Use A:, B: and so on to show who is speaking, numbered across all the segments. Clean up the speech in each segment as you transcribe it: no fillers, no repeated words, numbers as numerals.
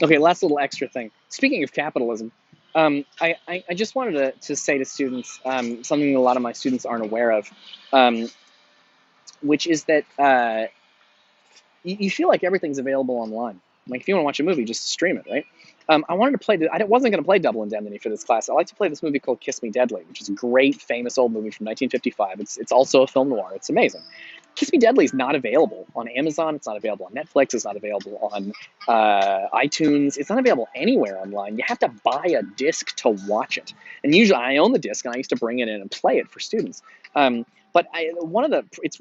A: Okay, last little extra thing. Speaking of capitalism, I just wanted to say to students something a lot of my students aren't aware of, um, which is that you feel like everything's available online. Like if you want to watch a movie, just stream it, right? I wanted to play. I wasn't going to play Double Indemnity for this class. I like to play this movie called Kiss Me Deadly, which is a great, famous old movie from 1955. It's also a film noir. It's amazing. Kiss Me Deadly is not available on Amazon. It's not available on Netflix. It's not available on iTunes. It's not available anywhere online. You have to buy a disc to watch it. And usually, I own the disc, and I used to bring it in and play it for students. But one of the it's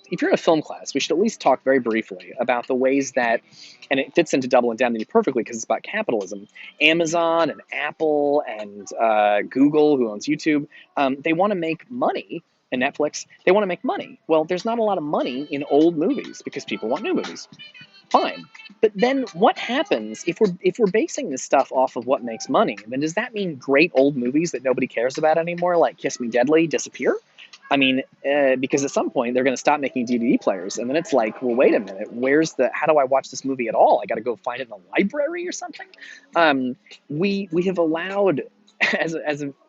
A: if you're in a film class, we should at least talk very briefly about the ways that, and it fits into Double Indemnity perfectly because it's about capitalism. Amazon and Apple and Google, who owns YouTube, they want to make money. And Netflix, they want to make money. Well, there's not a lot of money in old movies because people want new movies. Fine. But then what happens if we're basing this stuff off of what makes money? Then does that mean great old movies that nobody cares about anymore, like Kiss Me Deadly, disappear? I mean, because at some point they're going to stop making DVD players, and then it's like, well, wait a minute, how do I watch this movie at all? I got to go find it in a library or something. We have allowed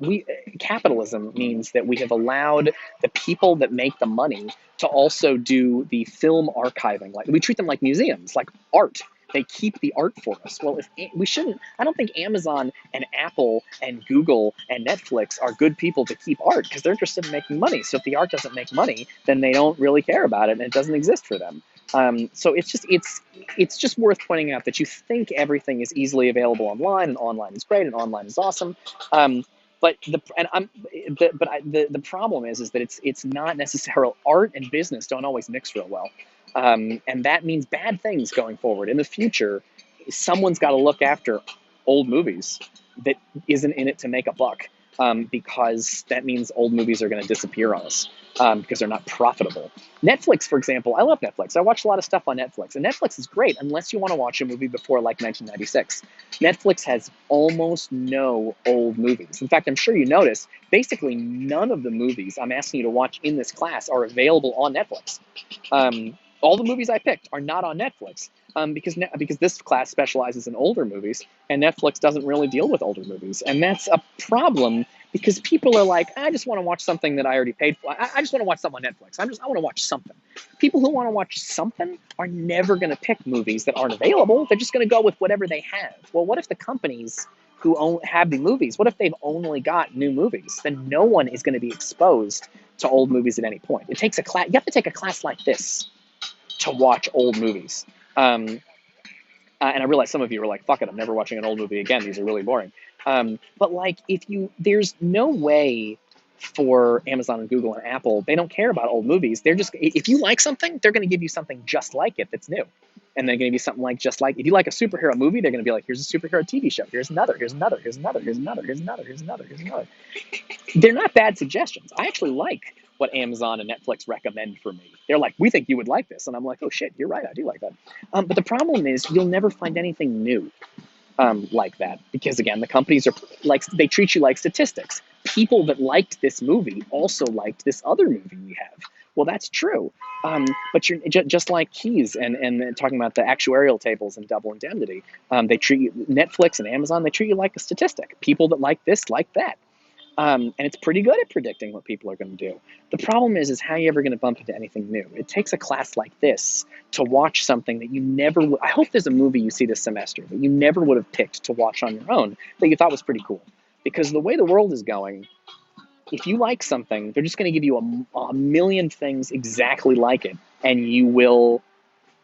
A: we capitalism means that we have allowed the people that make the money to also do the film archiving. Like we treat them like museums, like art. They keep the art for us. Well, if we shouldn't, I don't think Amazon and Apple and Google and Netflix are good people to keep art because they're interested in making money. So if the art doesn't make money, then they don't really care about it and it doesn't exist for them. So it's just worth pointing out that you think everything is easily available online, and online is great, and online is awesome. Um, but the problem is that it's not necessarily art and business don't always mix real well, and that means bad things going forward in the future. Someone's got to look after old movies that isn't in it to make a buck, because that means old movies are going to disappear on us, because they're not profitable. Netflix, for example, I love Netflix. I watch a lot of stuff on Netflix, and Netflix is great unless you want to watch a movie before like 1996. Netflix has almost no old movies. In fact, I'm sure you notice basically none of the movies I'm asking you to watch in this class are available on Netflix. All the movies I picked are not on Netflix, because this class specializes in older movies, and Netflix doesn't really deal with older movies, and that's a problem because people are like, I just want to watch something that I already paid for. I just want to watch something on Netflix. I want to watch something. People who want to watch something are never going to pick movies that aren't available. They're just going to go with whatever they have. Well, what if the companies who have the movies, what if they've only got new movies? Then no one is going to be exposed to old movies at any point. It takes a class. You have to take a class like this to watch old movies. And I realize some of you are like, fuck it, I'm never watching an old movie again. These are really boring. But like, there's no way for Amazon and Google and Apple, they don't care about old movies. They're just, if you like something, they're going to give you something just like it that's new. And they're going to give you something like just like, if you like a superhero movie, they're going to be like, here's a superhero TV show. Here's another, here's another, here's another, here's another, here's another, here's another, here's another. They're not bad suggestions. I actually like what Amazon and Netflix recommend for me. They're like, we think you would like this. And I'm like, oh shit, you're right, I do like that. But the problem is you'll never find anything new like that. Because again, the companies are like, they treat you like statistics. People that liked this movie also liked this other movie we have. Well, that's true. But you're just like Keys and talking about the actuarial tables and Double Indemnity. They treat you, Netflix and Amazon, they treat you like a statistic. People that like this, like that. And it's pretty good at predicting what people are going to do. The problem is how are you ever going to bump into anything new? It takes a class like this to watch something that you never would. I hope there's a movie you see this semester that you never would have picked to watch on your own that you thought was pretty cool. Because the way the world is going, if you like something, they're just going to give you a million things exactly like it, and you will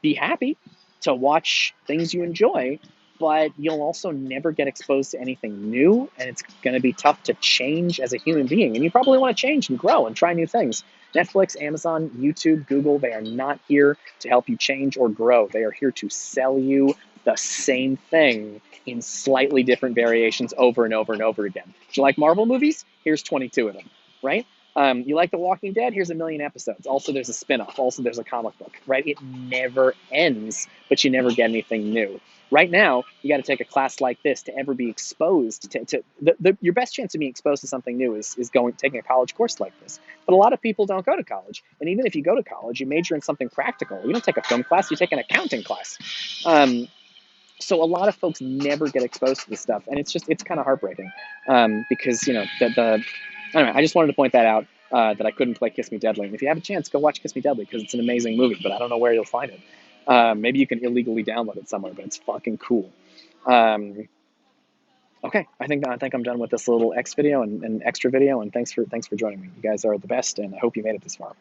A: be happy to watch things you enjoy, but you'll also never get exposed to anything new, and it's going to be tough to change as a human being. And you probably want to change and grow and try new things. Netflix, Amazon, YouTube, Google, they are not here to help you change or grow. They are here to sell you the same thing in slightly different variations over and over and over again. Do you like Marvel movies? Here's 22 of them, right? You like The Walking Dead? Here's a million episodes. Also, there's a spin-off. Also, there's a comic book, right? It never ends, but you never get anything new. Right now, you got to take a class like this to ever be exposed to your best chance of being exposed to something new is taking a college course like this. But a lot of people don't go to college. And even if you go to college, you major in something practical. You don't take a film class, you take an accounting class. So a lot of folks never get exposed to this stuff, and it's kind of heartbreaking, because I don't know. I just wanted to point that out, that I couldn't play Kiss Me Deadly. And if you have a chance, go watch Kiss Me Deadly because it's an amazing movie. But I don't know where you'll find it. Maybe you can illegally download it somewhere, but it's fucking cool. Um, okay, I think I'm done with this little X video and extra video. And thanks for joining me. You guys are the best, and I hope you made it this far.